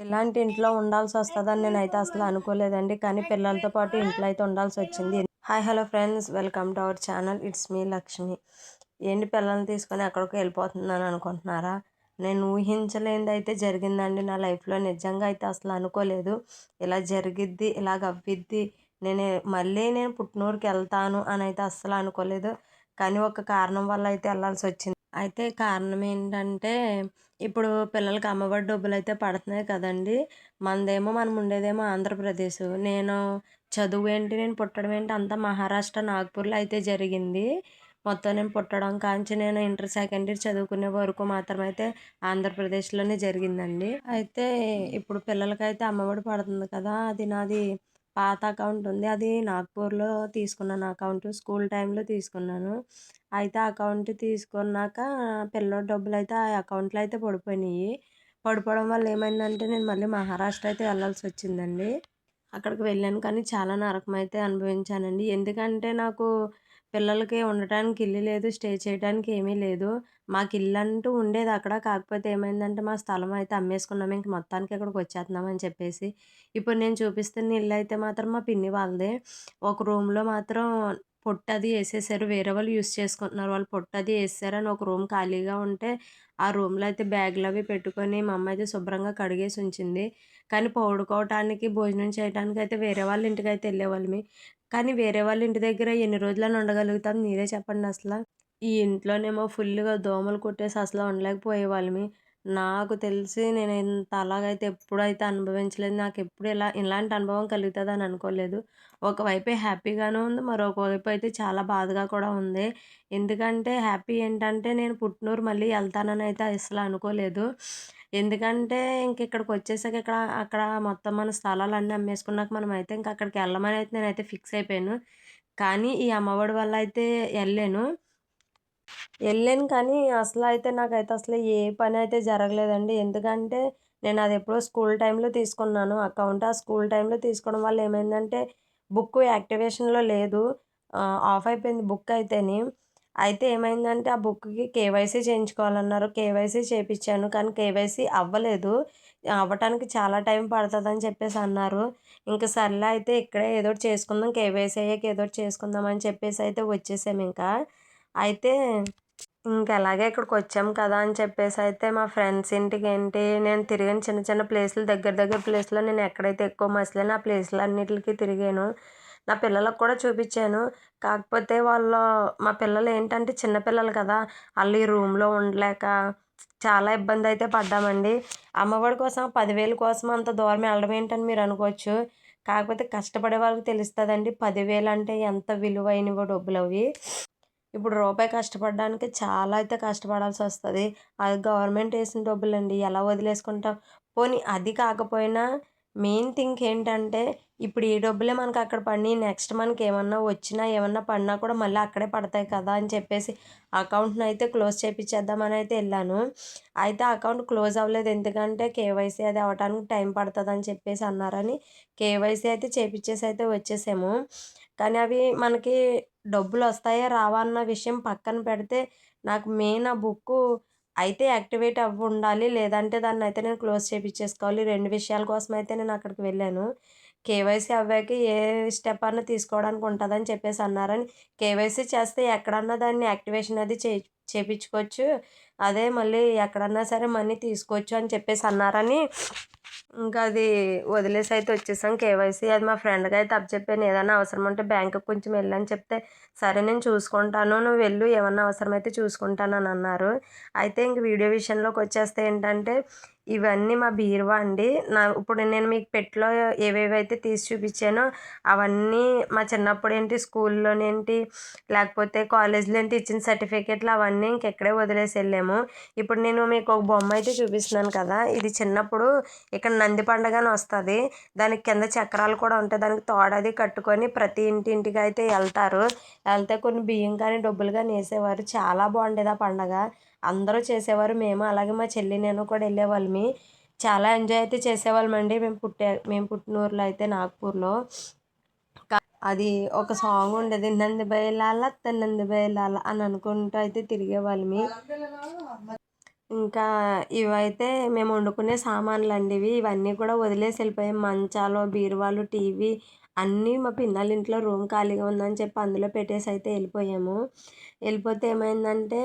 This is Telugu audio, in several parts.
ఇలాంటి ఇంట్లో ఉండాల్సొస్తదని నేనైతే అసలు అనుకోలేదండి. కానీ పిల్లలతో పాటు ఇంట్లో అయితే ఉండాల్సొచ్చింది. Hi hello friends, welcome to our channel. It's me Lakshmi. ఏంటి పిల్లల్ని తీసుకొని ఎక్కడికో వెళ్ళిపోతున్నాను అనుకుంటున్నారా? నేను ఊహించలేనిదైతే జరిగిందండి నా లైఫ్‌లో. నిజంగా అయితే అసలు అనుకోలేదు. ఇలా జరిగిద్ది, ఇలాగ అవ్విద్ది. నేను మళ్ళీ పుట్టినూరుకెళ్తాను అనైతే అస్సలు అనుకోలేదు. కానీ ఒక కారణం వల్ల అయితే ఎళ్ళాల్సొచ్చింది. అయితే కారణం ఏంటంటే, ఇప్పుడు పిల్లలకి అమ్మఒడి డబ్బులైతే పడుతున్నాయి కదండీ! మనం ఉండేదేమో ఆంధ్రప్రదేశు. నేను పుట్టడం ఏంటి అంతా మహారాష్ట్ర, నాగ్పూర్‌లో అయితే జరిగింది. మొత్తం నేను పుట్టడం కాంచి నేను ఇంటర్ సెకండ్ ఇయర్ చదువుకునే వరకు మాత్రమైతే ఆంధ్రప్రదేశ్‌లోనే జరిగిందండి. అయితే ఇప్పుడు పిల్లలకైతే అమ్మఒడి పడుతుంది కదా! అది నాది పాత అకౌంట్ ఉంది. అది నాగ్పూర్‌లో తీసుకున్నాను అకౌంటు. స్కూల్ టైమ్‌లో తీసుకున్నాను. అయితే ఆ అకౌంట్ తీసుకున్నాక పిల్లోడి డబ్బులైతే ఆ అకౌంట్‌లో అయితే పడిపోయినియి. పడిపోవడం వల్ల ఏమైందంటే నేను మళ్ళీ మహారాష్ట్ర అయితే వెళ్ళాల్సొచ్చిందండి. అక్కడికి వెళ్ళాను కానీ చాలా నరకమైతే అనుభవించానండి. ఎందుకంటే నాకు పిల్లలకి ఉండటానికి ఇల్లు లేదు, స్టే చేయడానికి ఏమీ లేదు. మాకు ఇల్లంటూ ఉండేదక్కడ. కాకపోతే ఏమైందంటే మా స్థలం అయితే అమ్మేసుకున్నాము. ఇంక మొత్తానికి ఇక్కడికొచ్చేత్తున్నామని చెప్పేసి. ఇప్పుడు నేను చూపిస్తున్న ఇల్లయితే మాత్రం మా పిన్ని వాళ్ళదే. ఒక రూమ్‌లో మాత్రం పొట్టది ఏసేశారు. వేరే వాళ్ళు యూజ్ చేసుకుంటున్నారు. వాళ్ళు పొట్టది ఏసేశారని ఒక రూమ్ ఖాళీగా ఉంటే, ఆ రూమ్‌లో అయితే బ్యాగులవి పెట్టుకొని మా అమ్మ అయితే శుభ్రంగా కడిగేసి ఉంచింది. కానీ పడుకోవటానికి, భోజనం చేయటానికైతే వేరే వాళ్ళ ఇంటికైతే ఎళ్ళేవాళ్ళమి. కానీ వేరే వాళ్ళ ఇంటి దగ్గర ఎన్ని రోజులని ఉండగలుగుతాం మీరే చెప్పండసల. ఈ ఇంట్లోనేమో ఫుల్లుగా దోమలు కుట్టేసి అసలు ఉండలేకపోయేవాళ్ళమి. నాకు తెలిసి నేను ఇంత అలాగైతే ఎప్పుడైతే అనుభవించలేదు. నాకెప్పుడు ఇలాంటి అనుభవం కలుగుతదని అనుకోలేదు. ఒకవైపే హ్యాపీగాను ఉంది. మరొక వైపు అయితే చాలా బాధగా కూడా ఉంది. ఎందుకంటే హ్యాపీ ఏంటంటే నేను పుట్టినూరు మళ్ళీ ఎళ్తాననైతే అసలు అనుకోలేదు. ఎందుకంటే ఇక్కడికొచ్చేసాక అక్కడ మొత్తం మన స్థలాలన్నీ అమ్మేసుకున్నాక మనమైతే ఇంక అక్కడికెళ్ళమని అయితే నేనైతే ఫిక్స్ అయిపోయాను. కానీ ఈ అమ్మఒడి వల్ల అయితే ఎళ్ళాను. ఎళ్ళాను కానీ నాకైతే అసలు ఏ పనైతే జరగలేదండి. ఎందుకంటే నేనదెప్పుడో స్కూల్ టైమ్‌లో తీసుకున్నాను అకౌంట్. ఆ స్కూల్ టైమ్‌లో తీసుకోవడం వల్ల ఏమైందంటే బుక్కు యాక్టివేషన్‌లో లేదు. ఆఫ్ అయిపోయింది బుక్ అయితేని. అయితే ఏమైందంటే ఆ బుక్‌కి కేవైసీ చేయించుకోవాలన్నారు. కేవైసీ చేపిచ్చాను. కానీ కేవైసీ అవ్వలేదు. అవ్వటానికి చాలా టైం పడతదని చెప్పేసి అన్నారు. ఇంక సర్లే అయితే ఇక్కడే ఏదోకటి చేసుకుందాం. కేవైసీ అయ్యాక ఏదోకటి చేసుకుందాం అని చెప్పేసి అయితే వచ్చేసామింకా. అయితే ఇంకెలాగే ఇక్కడికొచ్చాం కదా అని చెప్పేసయితే మా ఫ్రెండ్స్ ఇంటికేంటి నేను తిరిగిన చిన్న చిన్న ప్లేసులు దగ్గర దగ్గర ప్లేస్‌లో నేను ఎక్కడైతే ఎక్కువ మసిలానో ఆ ప్లేసులన్నిట్లికి తిరిగాను. నా పిల్లలకు కూడా చూపిచ్చాను. కాకపోతే మా పిల్లలేంటంటే చిన్న పిల్లలు కదా! ఆళ్ళు ఈ రూమ్‌లో ఉండలేక చాలా ఇబ్బందయితే పడ్డామండి. అమ్మఒడి కోసం 10,000 కోసం అంత దూరం ఎళ్ళడం ఏంటని మీరనుకోవచ్చు. కాకపోతే కష్టపడే వాళ్ళకి తెలుస్తదండి. 10,000 అంటే ఎంత విలువైనవో డబ్బులవి. ఇప్పుడు రూపాయి కష్టపడడానికి చాలా అయితే కష్టపడాల్సొస్తది. అది గవర్నమెంట్ ఏసిన డబ్బులండి. ఎలా వదిలేసుకుంటాం? పోనీ అది కాకపోయినా మెయిన్ థింగ్ ఏంటంటే, ఇప్పుడు ఈ డబ్బులే మనకక్కడ పడినియి. నెక్స్ట్ మనకేమన్నా వచ్చినా, ఏమన్నా పడినా కూడా మళ్ళీ అక్కడే పడతాయి కదా! అని చెప్పేసి అకౌంట్‌నయితే క్లోజ్ చేపిచ్చేద్దామనైతే ఎళ్ళాను. అయితే ఆ అకౌంట్ క్లోజ్ అవ్వలేదు. ఎందుకంటే కేవైసీ అది అవ్వటానికి టైం పడతదని చెప్పేసి అన్నారని కేవైసీ అయితే చేపిచ్చేసి అయితే వచ్చేసాము. కానీ అవి మనకి డబ్బులొస్తాయా? రావా? అన్న విషయం పక్కన పెడితే, నాకు మెయిన్ ఆ బుక్కు అయితే యాక్టివేట్ అవ్వుండాలి. లేదంటే దాన్నయితే నేను క్లోజ్ చేపిచ్చేసుకోవాలి. 2 విషయాల కోసమయితే నేనక్కడికి వెళ్ళాను. కేవైసీ అవ్వాక ఏ స్టెప్ అన్నా తీసుకోవడానికి ఉంటదని చెప్పేసి అన్నారని, కేవైసీ చేస్తే ఎక్కడన్నా దాన్ని యాక్టివేషన్ అది చేపిచ్చుకోవచ్చు. అదే మళ్ళీ ఎక్కడన్నా సరే మనీ తీసుకోవచ్చు అని చెప్పేసి అన్నారని, ఇంకా అది వదిలేసైతే వచ్చేసాం కేవైసీ. అది మా ఫ్రెండ్‌కయితే అప్పచెప్పాను. ఏదన్నా అవసరం ఉంటే బ్యాంకుకి కొంచెం ఎళ్ళని చెప్తే, సరే నేను చూసుకుంటాను. నువ్వు వెళ్ళు ఏమన్నా అవసరమైతే చూసుకుంటానని అన్నారు. అయితే ఇంక వీడియో విషయంలోకొచ్చేస్తే ఏంటంటే, ఇవన్నీ మా బీరువా అండి. ఇప్పుడు నేను మీకు పెట్టెలో ఏవేవైతే తీసి చూపిచ్చానో, అవన్నీ మా చిన్నప్పుడేంటి స్కూల్లోనేంటి, లేకపోతే కాలేజ్‌లో ఏంటి ఇచ్చిన సర్టిఫికేట్లు అవన్నీ ఇంకిక్కడే వదిలేసి ఎళ్ళాము. ఇప్పుడు నేను మీకు ఒక బొమ్మయితే చూపిస్తున్నాను కదా! ఇది చిన్నప్పుడు ఇక్కడ నంది పండగ అని వస్తది. దానికి కింద చక్రాలు కూడా ఉంటాయి. దానికి తాడది కట్టుకొని ప్రతి ఇంటింటికైతే ఎళ్తారు. ఎళ్తే కొన్ని బియ్యం కానీ, డబ్బులు గానీ ఏసేవారు. చాలా బావుండేది ఆ పండగ. అందరూ చేసేవారు. మేము అలాగే మా చెల్లి, నేను కూడా ఎళ్ళేవాళ్ళమి. చాలా ఎంజాయ్ అయితే చేసేవాళ్ళమండి. మేము పుట్టిన ఊర్లో అయితే నాగ్పూర్‌లో. అది ఒక సాంగ్ ఉండేది. 'నంది బయలాల నంది బయలాల' అని అనుకుంటూ అయితే తిరిగేవాళ్ళమి. ఇంకా ఇవైతే మేము వండుకునే సామాన్లండి ఇవి. ఇవన్నీ కూడా వదిలేసి వెళ్ళిపోయాం. మంచాలు, బీరువాలు, టీవీ అన్నీ మా పిన్నోళ్ళ ఇంట్లో రూమ్ ఖాళీగా ఉందని చెప్పి అందులో పెట్టేసి అయితే వెళ్ళిపోయాము. వెళ్ళిపోతే ఏమైందంటే,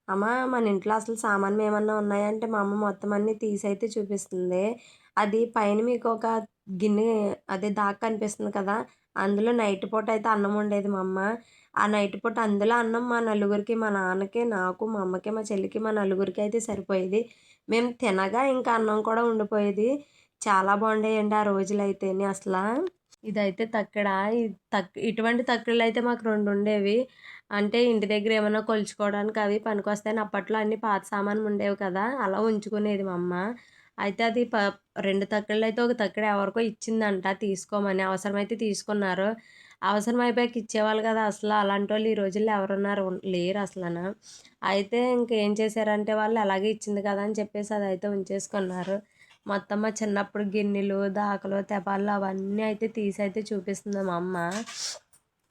అమ్మ మన ఇంట్లో అసలు సామాన్లు ఏమన్నా ఉన్నాయంటే మా అమ్మ మొత్తం అన్నీ తీసైతే చూపిస్తుంది. అది పైన మీకు ఒక గిన్నె అదే దాక కనిపిస్తుంది కదా! అందులో నైట్ పూట అయితే అన్నం వండేది మా అమ్మ. ఆ నైట్ పూట అందులో అన్నం మా నలుగురికి, మా నాన్నకి, నాకు, మా అమ్మకి, మా చెల్లికి, మా నలుగురికి అయితే సరిపోయేది. మేము తినగా ఇంకా అన్నం కూడా ఉండిపోయేది. చాలా బాగుండేయండి ఆ రోజులైతేని అసల. ఇదైతే తక్కెడ. ఈ ఇటువంటి తక్కెడలైతే మాకు 2 ఉండేవి. అంటే ఇంటి దగ్గర ఏమన్నా కొలుచుకోవడానికి అవి పనికొస్తాయని అప్పట్లో అన్నీ పాత సామాన్లు ఉండేవి కదా! అలా ఉంచుకునేది మా అమ్మ. అయితే అది 2 తక్కెడలైతే ఒక తక్కెడ ఎవరికో ఇచ్చిందంట తీసుకోమని. అవసరమైతే తీసుకున్నారు. అవసరం అయిపోయాక ఇచ్చేవాళ్ళు కదా! అసల అలాంటోళ్ళు ఈ రోజుల్లో ఎవరున్నారు? లేరు అసలన. అయితే ఇంకేం చేశారంటే వాళ్ళు ఎలాగో ఇచ్చింది కదా అని చెప్పేసి అదైతే ఉంచేసుకున్నారు. మొత్తం మా చిన్నప్పుడు గిన్నెలు, దాకలు, తెపాలు అవన్నీ అయితే తీసైతే చూపిస్తుంది మా అమ్మ.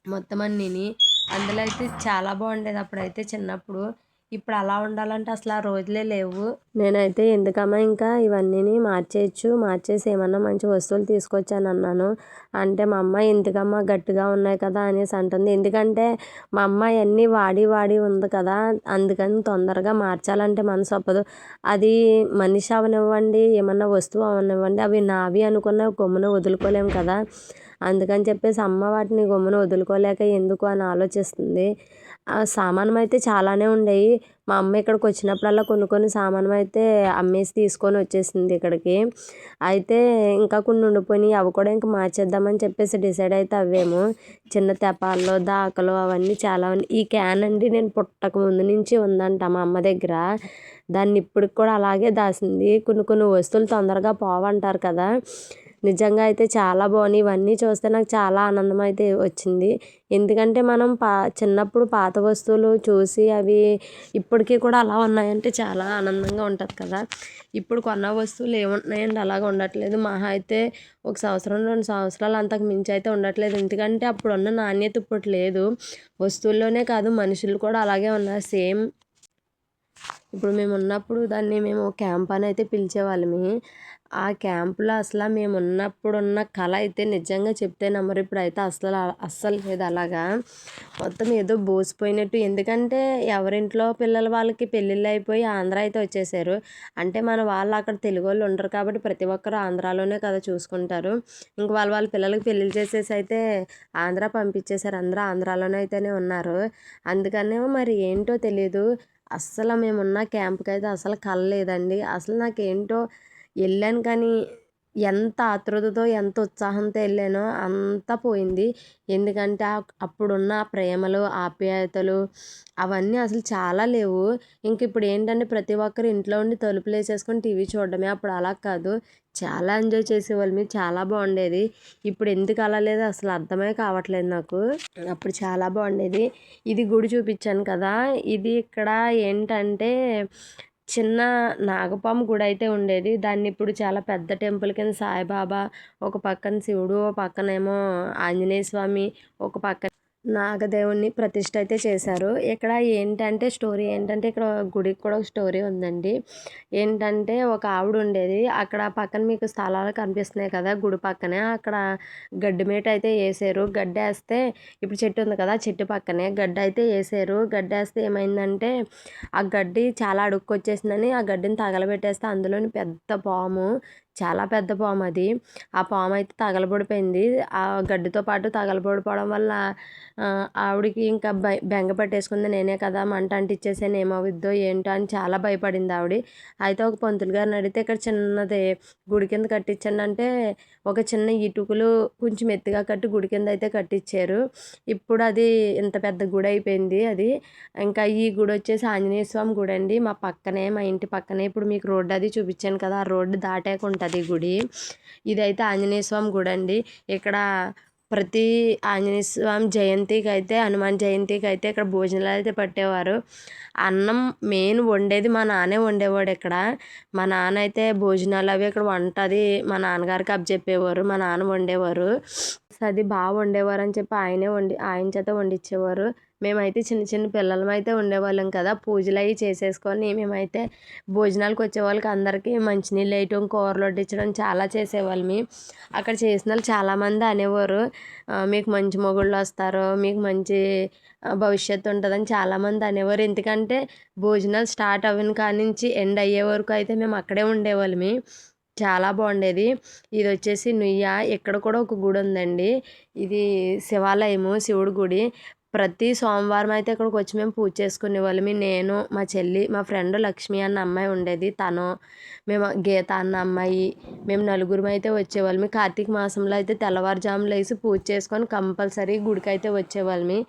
మొత్తం అన్నీని. అందులో అయితే చాలా బాగుండేది అప్పుడైతే చిన్నప్పుడు. ఇప్పుడు అలా ఉండాలంటే అసలు ఆ రోజులే లేవు. నేనైతే ఎందుకమ్మా ఇంకా ఇవన్నీని మార్చేయచ్చు, మార్చేసి ఏమన్నా మంచి వస్తువులు తీసుకొచ్చాను అన్నాను. అంటే మా అమ్మ ఎందుకమ్మా గట్టిగా ఉన్నాయి కదా అనేసి అంటుంది. ఎందుకంటే మా అమ్మ అవన్నీ వాడి వాడి ఉంది కదా, అందుకని తొందరగా మార్చాలంటే మనసు ఒప్పదు. అది మనిషి అవనివ్వండి, ఏమన్నా వస్తువు అవనివ్వండి, అవి నావి అనుకున్న గమ్మున వదులుకోలేము కదా. అందుకని చెప్పేసి అమ్మ వాటిని గమ్మున వదులుకోలేక ఎందుకు అని ఆలోచిస్తుంది. ఆ సామానం అయితే చాలానే ఉండేవి. మా అమ్మ ఇక్కడికి వచ్చినప్పుడల్లా కొన్ని కొన్ని సామానం అయితే అమ్మేసి తీసుకొని వచ్చేసింది ఇక్కడికి. అయితే ఇంకా కొన్ని ఉండిపోయినాయి. అవి కూడా ఇంకా మార్చేద్దామని చెప్పేసి డిసైడ్ అయితే అవ్వాము. చిన్న తెపాల్లో, దాకలు అవన్నీ చాలా ఉన్నాయి. ఈ క్యాన్ అండి నేను పుట్టక ముందు నుంచి ఉందంట మా అమ్మ దగ్గర. దాన్ని ఇప్పటికి కూడా అలాగే దాచింది. కొన్ని కొన్ని వస్తువులు తొందరగా పోవంటారు కదా, నిజంగా అయితే చాలా బాగున్నాయి. ఇవన్నీ చూస్తే నాకు చాలా ఆనందం అయితే వచ్చింది. ఎందుకంటే మనం చిన్నప్పుడు పాత వస్తువులు చూసి అవి ఇప్పటికీ కూడా అలా ఉన్నాయంటే చాలా ఆనందంగా ఉంటుంది కదా. ఇప్పుడు కొన్న వస్తువులు ఏముంటున్నాయండి అలాగ ఉండట్లేదు. మహా అయితే 1 సంవత్సరం 2 సంవత్సరాలు అంతకు మించి అయితే ఉండట్లేదు. ఎందుకంటే అప్పుడున్న నాణ్యత ఇప్పుడు లేదు. వస్తువుల్లోనే కాదు మనుషులు కూడా అలాగే ఉన్నారు సేమ్. ఇప్పుడు మేము ఉన్నప్పుడు దాన్ని మేము క్యాంప్ అని అయితే పిలిచేవాళ్ళమి. ఆ క్యాంప్లో అసలు మేము ఉన్నప్పుడున్న కళ అయితే నిజంగా చెప్తే నమ్మరు. ఇప్పుడైతే అస్సలు లేదు అలాగా. మొత్తం ఏదో బోసిపోయినట్టు. ఎందుకంటే ఎవరింట్లో పిల్లల వాళ్ళకి పెళ్ళిళ్ళు అయిపోయి ఆంధ్ర అయితే వచ్చేసారు. అంటే మన వాళ్ళు అక్కడ తెలుగు వాళ్ళు ఉండరు కాబట్టి ప్రతి ఒక్కరు ఆంధ్రాలోనే కదా చూసుకుంటారు. ఇంక వాళ్ళ పిల్లలకి పెళ్ళిళ్ళు చేసేసి అయితే ఆంధ్ర పంపించేశారు. అందరూ ఆంధ్రాలోనే అయితేనే ఉన్నారు. అందుకనేమో మరి ఏంటో తెలీదు. అస్సలు మేమున్న క్యాంప్కి అయితే అసలు కల లేదండి. అసలు నాకేంటో వెళ్ళాను కానీ ఎంత ఆతృతతో ఎంత ఉత్సాహంతో వెళ్ళానో అంతా పోయింది. ఎందుకంటే అప్పుడున్న ప్రేమలు, ఆప్యాయతలు అవన్నీ అసలు చాలా లేవు. ఇంక ఇప్పుడు ఏంటంటే ప్రతి ఒక్కరు ఇంట్లో ఉండి తలుపులు వేసేసుకొని టీవీ చూడడమే. అప్పుడు అలా కాదు, చాలా ఎంజాయ్ చేసేవాళ్ళం. చాలా బాగుండేది. ఇప్పుడు ఎందుకు అలా లేదో అసలు అర్థమే కావట్లేదు నాకు. అప్పుడు చాలా బాగుండేది. ఇది గుడి చూపించాను కదా, ఇది ఇక్కడ ఏంటంటే చిన్న నాగపాము గుడి అయితే ఉండేది. దాన్ని ఇప్పుడు చాలా పెద్ద టెంపుల్ కింద సాయిబాబా, ఒక పక్కన శివుడు, ఒక పక్కనేమో ఆంజనేయ స్వామి, ఒక పక్కన నాగదేవుని ప్రతిష్ఠ అయితే చేశారు. ఇక్కడ ఏంటంటే స్టోరీ ఏంటంటే ఇక్కడ గుడికి కూడా ఒక స్టోరీ ఉందండి. ఏంటంటే ఒక ఆవిడ ఉండేది. అక్కడ పక్కన మీకు స్థలాలు కనిపిస్తున్నాయి కదా గుడి పక్కనే, అక్కడ గడ్డి మేట అయితే వేసారు. గడ్డేస్తే ఇప్పుడు చెట్టు ఉంది కదా, చెట్టు పక్కనే గడ్డి అయితే వేసారు. గడ్డేస్తే ఏమైందంటే ఆ గడ్డి చాలా అడుక్కొచ్చేసిందని ఆ గడ్డిని తగలబెట్టేస్తే అందులోని పెద్ద పాము, చాలా పెద్ద పాము అది. ఆ పాము అయితే తగలబడిపోయింది. ఆ గడ్డితో పాటు తగలబడిపోవడం వల్ల ఆవిడకి ఇంకా బెంగ పట్టేసుకుంది. నేనే కదా మంట అంటించేసాను, ఏమవుద్దో ఏంటో అని చాలా భయపడింది ఆవిడ. అయితే ఒక పంతులు గారిని అడిగితే ఇక్కడ చిన్నది గుడి కింద కట్టించండి అంటే ఒక చిన్న ఇటుకలు కొంచెం ఎత్తుగా కట్టి గుడి కింద అయితే కట్టించారు. ఇప్పుడు అది ఇంత పెద్ద గుడి అయిపోయింది అది. ఇంకా ఈ గుడి వచ్చేసి ఆంజనేయ స్వామి గుడి అండి. మా పక్కనే, మా ఇంటి పక్కనే ఇప్పుడు మీకు రోడ్డు అది చూపించాను కదా, ఆ రోడ్డు దాటాక ఉంటుంది ఈ గుడి. ఇదైతే ఆంజనేయ స్వామి గుడి అండి. ఇక్కడ ప్రతి ఆంజనేయ స్వామి జయంతికి అయితే, హనుమాన్ జయంతికి అయితే ఇక్కడ భోజనాలు అయితే పెట్టేవారు. అన్నం మెయిన్ వండేది మా నాన్నే వండేవాడు ఇక్కడ. మా నాన్న అయితే భోజనాలు అవి ఇక్కడ వంట అది మా నాన్నగారికి అప్పచెప్పేవారు. మా నాన్న వండేవారు. అది బాగా వండేవారు అని చెప్పి ఆయన చేత వండించేవారు. మేమైతే చిన్న చిన్న పిల్లలమైతే ఉండేవాళ్ళం కదా, పూజలు అవి చేసేసుకొని మేమైతే భోజనాలకు వచ్చే వాళ్ళకి అందరికీ మంచినీళ్ళు వేయటం, కూరలు వడ్డించడం చాలా చేసేవాళ్ళమి. అక్కడ చేసిన వాళ్ళు చాలామంది అనేవారు, మీకు మంచి మొగుళ్ళు వస్తారు, మీకు మంచి భవిష్యత్తు ఉంటుందని చాలామంది అనేవారు. ఎందుకంటే భోజనాలు స్టార్ట్ అవ్వని కానించి ఎండ్ అయ్యే వరకు అయితే మేము అక్కడే ఉండేవాళ్ళమి. చాలా బాగుండేది. ఇది వచ్చేసి నుయ్య. ఇక్కడ కూడా ఒక గుడి ఉందండి, ఇది శివాలయము, శివుడి గుడి. ప్రతి సోమవారం అయితే ఇక్కడికి వచ్చి మేము పూజ చేసుకునేవాళ్ళమి. నేను, మా చెల్లి, మా ఫ్రెండ్ లక్ష్మి అన్న అమ్మాయి ఉండేది, తను, మేము గీత అన్న అమ్మాయి, మేము నలుగురం అయితే వచ్చేవాళ్ళమి. కార్తీక మాసంలో అయితే తెల్లవారుజాములు లేసి పూజ చేసుకొని కంపల్సరీ గుడికి అయితే వచ్చేవాళ్ళమి.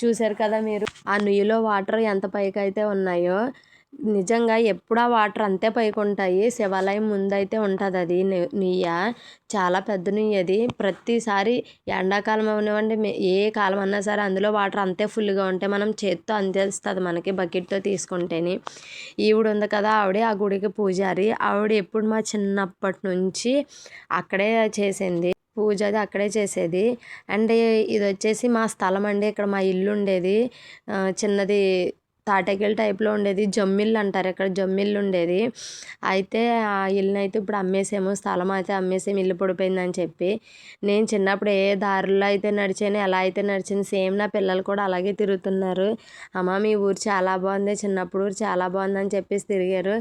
చూశారు కదా మీరు ఆ నుయ్యిలో వాటర్ ఎంత పైకి అయితే ఉన్నాయో. నిజంగా ఎప్పుడు ఆ వాటర్ అంతే పైకి ఉంటాయి. శివాలయం ముందైతే ఉంటుంది అది నుయ్య, చాలా పెద్ద నుయ్యి అది. ప్రతిసారి ఎండాకాలం అవనివ్వండి, ఏ కాలం అన్నా సరే అందులో వాటర్ అంతే ఫుల్గా ఉంటాయి. మనం చేత్తో అందేస్తుంది మనకి బకెట్తో తీసుకుంటేనే. ఈవిడ ఉంది కదా, ఆవిడే ఆ గుడికి పూజారి. ఆవిడ ఎప్పుడు మా చిన్నప్పటి నుంచి అక్కడే చేసింది పూజ, అది అక్కడే చేసేది. అండ్ ఇది వచ్చేసి మా స్థలం అండి, ఇక్కడ మా ఇల్లు ఉండేది. చిన్నది తాటగిల్ టైప్లో ఉండేది, జమ్మిల్లు అంటారు ఇక్కడ, జమ్మిల్లు ఉండేది. అయితే ఆ ఇల్లుని అయితే ఇప్పుడు అమ్మేసాము, స్థలం అయితే అమ్మేసాము, ఇల్లు పడిపోయిందని చెప్పి. నేను చిన్నప్పుడు ఏ దారిలో అయితే నడిచాను, ఎలా అయితే నడిచాను, సేమ్ నా పిల్లలు కూడా అలాగే తిరుగుతున్నారు. అమ్మ మీ ఊరు చాలా బాగుంది, చిన్నప్పుడు ఊరు చాలా బాగుందని చెప్పేసి తిరిగారు.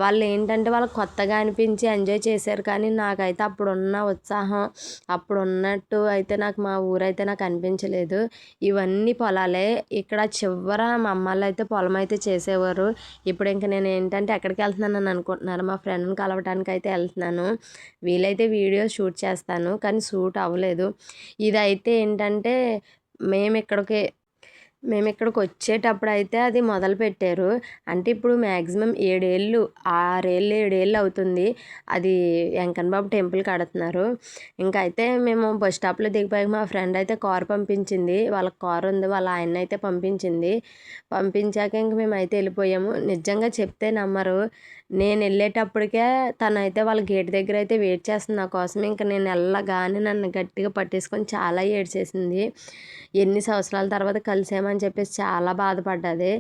వాళ్ళు ఏంటంటే వాళ్ళకి కొత్తగా అనిపించి ఎంజాయ్ చేశారు, కానీ నాకైతే అప్పుడున్న ఉత్సాహం, అప్పుడు ఉన్నట్టు అయితే నాకు మా ఊరైతే నాకు అనిపించలేదు. ఇవన్నీ పొలాలే. ఇక్కడ చివర మా అమ్మాళ్ళు అయితే పొలం అయితే చేసేవారు. ఇప్పుడు ఇంకా నేను ఏంటంటే ఎక్కడికి వెళ్తున్నానని అనుకుంటున్నారు, మా ఫ్రెండ్ని కలవటానికి అయితే వెళ్తున్నాను. వీలైతే వీడియో షూట్ చేస్తాను, కానీ షూట్ అవ్వలేదు. ఇదైతే ఏంటంటే మేము ఇక్కడికి వచ్చేటప్పుడు అయితే అది మొదలుపెట్టారు. అంటే ఇప్పుడు మ్యాక్సిమం 7 ఏళ్ళు అవుతుంది. అది వెంకన్న బాబు టెంపుల్ కడుతున్నారు. ఇంకా అయితే మేము బస్ స్టాప్లో దిగిపోయాక మా ఫ్రెండ్ అయితే కారు పంపించింది, వాళ్ళకి కారు ఉంది, వాళ్ళ ఆయన అయితే పంపించాక ఇంక మేమైతే వెళ్ళిపోయాము. నిజంగా చెప్తే నమ్మరు, నేను వెళ్ళేటప్పటికే తనైతే వాళ్ళ గేట్ దగ్గర అయితే వెయిట్ చేస్తుంది నా కోసం. ఇంకా నేను వెళ్ళగానే నన్ను గట్టిగా పట్టేసుకొని చాలా ఏడ్చేసింది. ఎన్ని సంవత్సరాల తర్వాత కలిసామని చెప్పేసి చాలా బాధపడ్డది.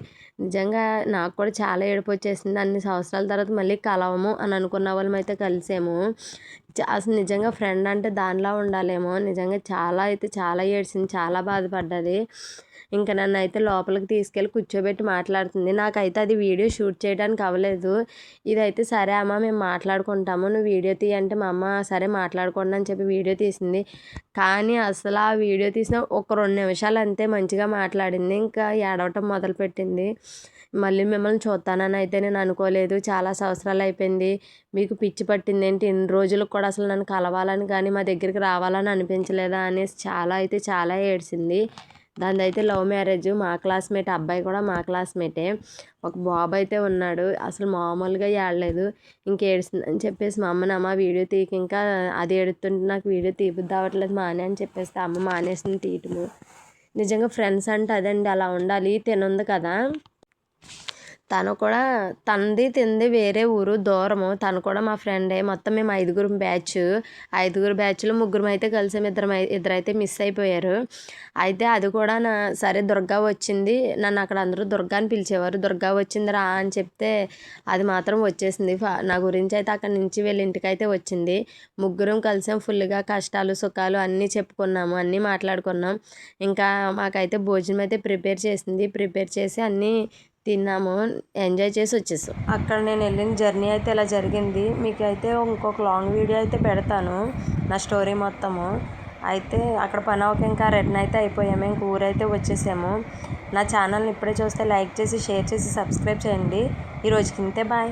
నిజంగా నాకు కూడా చాలా ఏడుపు వచ్చేసింది. అన్ని సంవత్సరాల తర్వాత మళ్ళీ కలవము అని అనుకున్న వాళ్ళం అయితే కలిసాము. అసలు నిజంగా ఫ్రెండ్ అంటే దానిలా ఉండాలేమో. నిజంగా చాలా ఏడ్చింది, చాలా బాధపడ్డది. ఇంకా నన్ను అయితే లోపలికి తీసుకెళ్ళి కూర్చోబెట్టి మాట్లాడుతుంది. నాకైతే అది వీడియో షూట్ చేయడానికి అవ్వలేదు. ఇదైతే సరే అమ్మ మేము మాట్లాడుకుంటాము, నువ్వు వీడియో తీయంటే మా అమ్మ సరే మాట్లాడుకోండి అని చెప్పి వీడియో తీసింది. కానీ అసలు ఆ వీడియో తీసిన ఒక 2 నిమిషాలు అంతే మంచిగా మాట్లాడింది, ఇంకా ఏడవటం మొదలుపెట్టింది. మళ్ళీ మిమ్మల్ని చూస్తానని అయితే నేను అనుకోలేదు, చాలా సంవత్సరాలు అయిపోయింది, మీకు పిచ్చి పట్టింది ఏంటి, ఇన్ని రోజులకు కూడా అసలు నన్ను కలవాలని కానీ మా దగ్గరికి రావాలని అనిపించలేదా అనేసి చాలా ఏడ్చింది. దానిదైతే లవ్ మ్యారేజ్, మా క్లాస్మేట్, అబ్బాయి కూడా మా క్లాస్మేటే. ఒక బాబు అయితే ఉన్నాడు, అసలు మామూలుగా ఏడలేదు. ఇంకేడుస్తుందని చెప్పేసి మా అమ్మని, అమ్మ వీడియో తీయక, ఇంకా అది ఏడుతుంటే నాకు వీడియో తీయబుద్ధి అవ్వట్లేదు మానే అని చెప్పేస్తే అమ్మ మానేసింది తీయటము. నిజంగా ఫ్రెండ్స్ అంటే అదండి, అలా ఉండాలి. తినుంది కదా, తను కూడా తింది వేరే ఊరు, దూరము. తను కూడా మా ఫ్రెండే. మొత్తం మేము 5 బ్యాచ్లో 3 అయితే కలిసాము, ఇద్దరైతే మిస్ అయిపోయారు. అయితే అది కూడా సరే దుర్గా వచ్చింది, నన్ను అక్కడ అందరూ దుర్గా అని పిలిచేవారు. దుర్గా వచ్చింది రా అని చెప్తే అది మాత్రం వచ్చేసింది. నా గురించి అయితే అక్కడి నుంచి వీళ్ళ ఇంటికి అయితే వచ్చింది. 3 కలిసాం, ఫుల్గా కష్టాలు సుఖాలు అన్నీ చెప్పుకున్నాము, అన్నీ మాట్లాడుకున్నాం. ఇంకా మాకైతే భోజనం అయితే ప్రిపేర్ చేసి అన్నీ తిన్నాము, ఎంజాయ్ చేసి వచ్చేసాం. అక్కడ నేను వెళ్ళిన జర్నీ అయితే ఇలా జరిగింది. మీకు అయితే ఇంకొక లాంగ్ వీడియో అయితే పెడతాను, నా స్టోరీ మొత్తము. అయితే అక్కడ పని అవ్వక ఇంకా రిటర్న్ అయితే అయిపోయాము, ఇంక ఊరైతే వచ్చేసాము. నా ఛానల్ని ఇప్పుడే చూస్తే లైక్ చేసి, షేర్ చేసి, సబ్స్క్రైబ్ చేయండి. ఈరోజుకి ఇంతే, బాయ్.